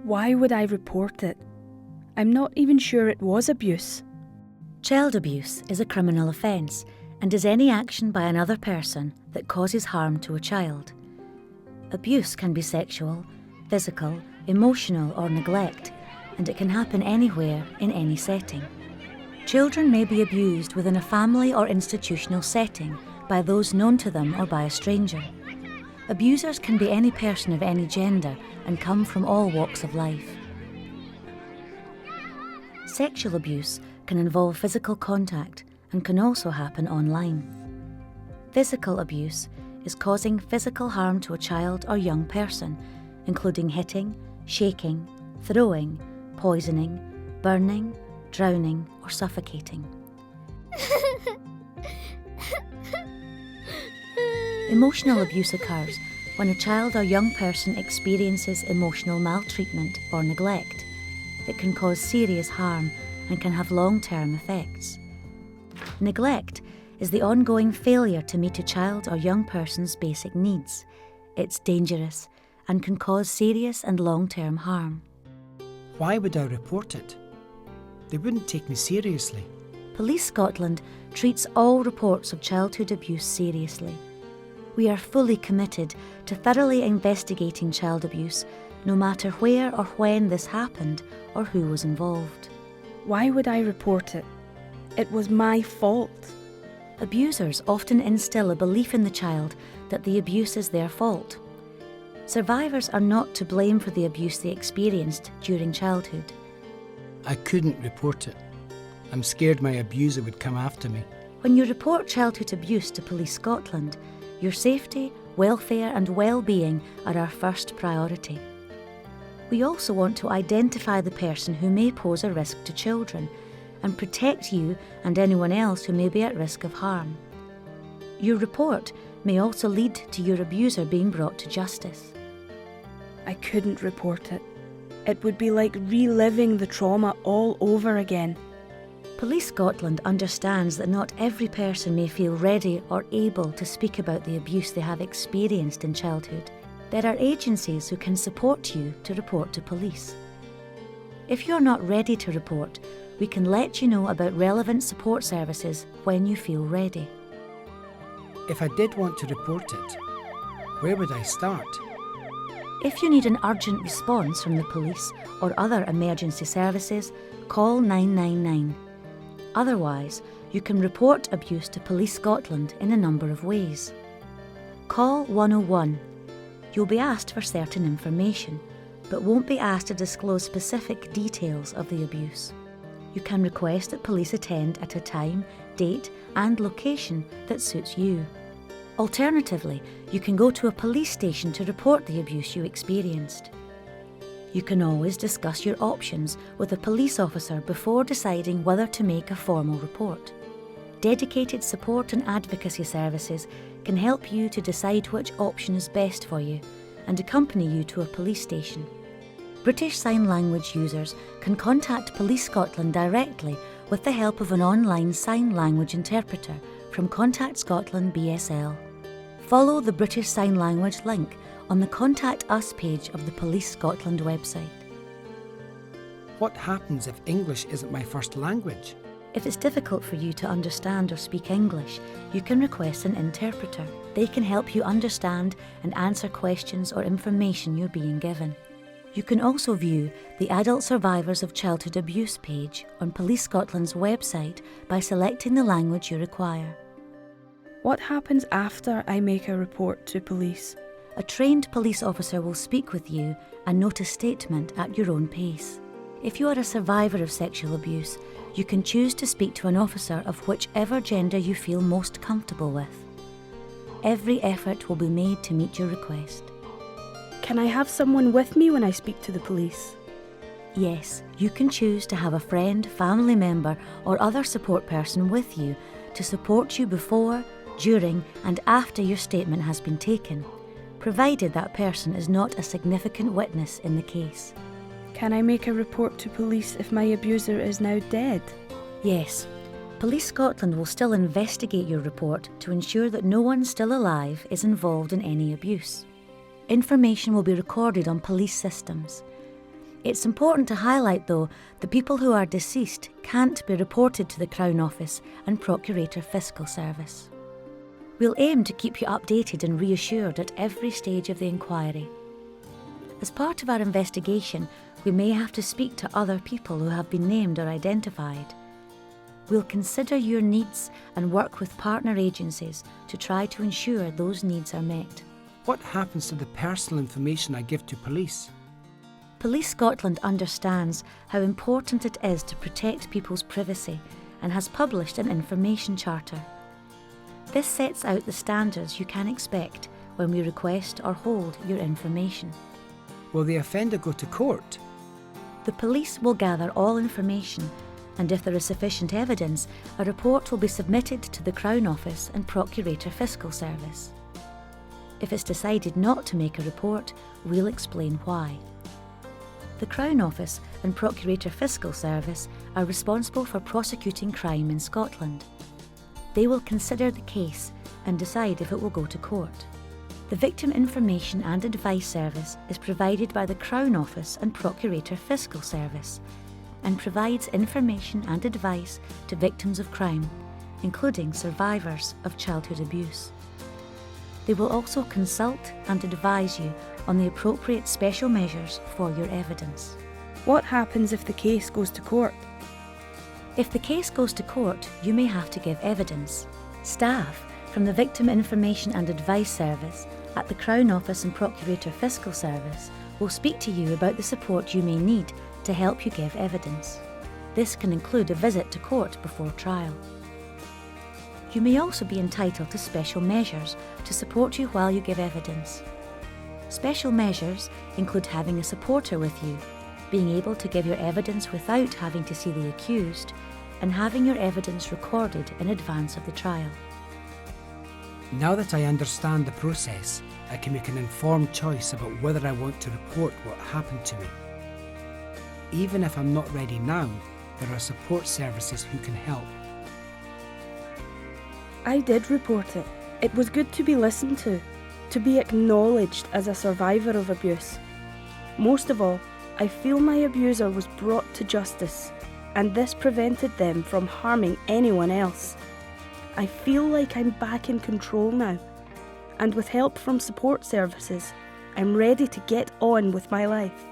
Why would I report it? I'm not even sure it was abuse. Child abuse is a criminal offence and is any action by another person that causes harm to a child. Abuse can be sexual, physical, emotional or neglect, and it can happen anywhere in any setting. Children may be abused within a family or institutional setting by those known to them or by a stranger. Abusers can be any person of any gender and come from all walks of life. Sexual abuse can involve physical contact and can also happen online. Physical abuse is causing physical harm to a child or young person, including hitting, shaking, throwing, poisoning, burning, drowning or suffocating. Emotional abuse occurs when a child or young person experiences emotional maltreatment or neglect. It can cause serious harm and can have long-term effects. Neglect is the ongoing failure to meet a child or young person's basic needs. It's dangerous and can cause serious and long-term harm. Why would I report it? They wouldn't take me seriously. Police Scotland treats all reports of childhood abuse seriously. We are fully committed to thoroughly investigating child abuse, no matter where or when this happened or who was involved. Why would I report it? It was my fault. Abusers often instill a belief in the child that the abuse is their fault. Survivors are not to blame for the abuse they experienced during childhood. I couldn't report it. I'm scared my abuser would come after me. When you report childhood abuse to Police Scotland, your safety, welfare and well-being are our first priority. We also want to identify the person who may pose a risk to children and protect you and anyone else who may be at risk of harm. Your report may also lead to your abuser being brought to justice. I couldn't report it. It would be like reliving the trauma all over again. Police Scotland understands that not every person may feel ready or able to speak about the abuse they have experienced in childhood. There are agencies who can support you to report to police. If you're not ready to report, we can let you know about relevant support services when you feel ready. If I did want to report it, where would I start? If you need an urgent response from the police or other emergency services, call 999. Otherwise, you can report abuse to Police Scotland in a number of ways. Call 101. You'll be asked for certain information, but won't be asked to disclose specific details of the abuse. You can request that police attend at a time, date and location that suits you. Alternatively, you can go to a police station to report the abuse you experienced. You can always discuss your options with a police officer before deciding whether to make a formal report. Dedicated support and advocacy services can help you to decide which option is best for you and accompany you to a police station. British Sign Language users can contact Police Scotland directly with the help of an online sign language interpreter from Contact Scotland BSL. Follow the British Sign Language link on the Contact Us page of the Police Scotland website. What happens if English isn't my first language? If it's difficult for you to understand or speak English, you can request an interpreter. They can help you understand and answer questions or information you're being given. You can also view the Adult Survivors of Childhood Abuse page on Police Scotland's website by selecting the language you require. What happens after I make a report to police? A trained police officer will speak with you and note a statement at your own pace. If you are a survivor of sexual abuse, you can choose to speak to an officer of whichever gender you feel most comfortable with. Every effort will be made to meet your request. Can I have someone with me when I speak to the police? Yes, you can choose to have a friend, family member or other support person with you to support you before, during and after your statement has been taken, provided that person is not a significant witness in the case. Can I make a report to police if my abuser is now dead? Yes. Police Scotland will still investigate your report to ensure that no one still alive is involved in any abuse. Information will be recorded on police systems. It's important to highlight, though, the people who are deceased can't be reported to the Crown Office and Procurator Fiscal Service. We'll aim to keep you updated and reassured at every stage of the inquiry. As part of our investigation, we may have to speak to other people who have been named or identified. We'll consider your needs and work with partner agencies to try to ensure those needs are met. What happens to the personal information I give to police? Police Scotland understands how important it is to protect people's privacy and has published an information charter. This sets out the standards you can expect when we request or hold your information. Will the offender go to court? The police will gather all information, and if there is sufficient evidence, a report will be submitted to the Crown Office and Procurator Fiscal Service. If it's decided not to make a report, we'll explain why. The Crown Office and Procurator Fiscal Service are responsible for prosecuting crime in Scotland. They will consider the case and decide if it will go to court. The Victim Information and Advice Service is provided by the Crown Office and Procurator Fiscal Service and provides information and advice to victims of crime, including survivors of childhood abuse. They will also consult and advise you on the appropriate special measures for your evidence. What happens if the case goes to court? If the case goes to court, you may have to give evidence. Staff from the Victim Information and Advice Service at the Crown Office and Procurator Fiscal Service will speak to you about the support you may need to help you give evidence. This can include a visit to court before trial. You may also be entitled to special measures to support you while you give evidence. Special measures include having a supporter with you, being able to give your evidence without having to see the accused, and having your evidence recorded in advance of the trial. Now that I understand the process, I can make an informed choice about whether I want to report what happened to me. Even if I'm not ready now, there are support services who can help. I did report it. It was good to be listened to be acknowledged as a survivor of abuse. Most of all, I feel my abuser was brought to justice, and this prevented them from harming anyone else. I feel like I'm back in control now, and with help from support services, I'm ready to get on with my life.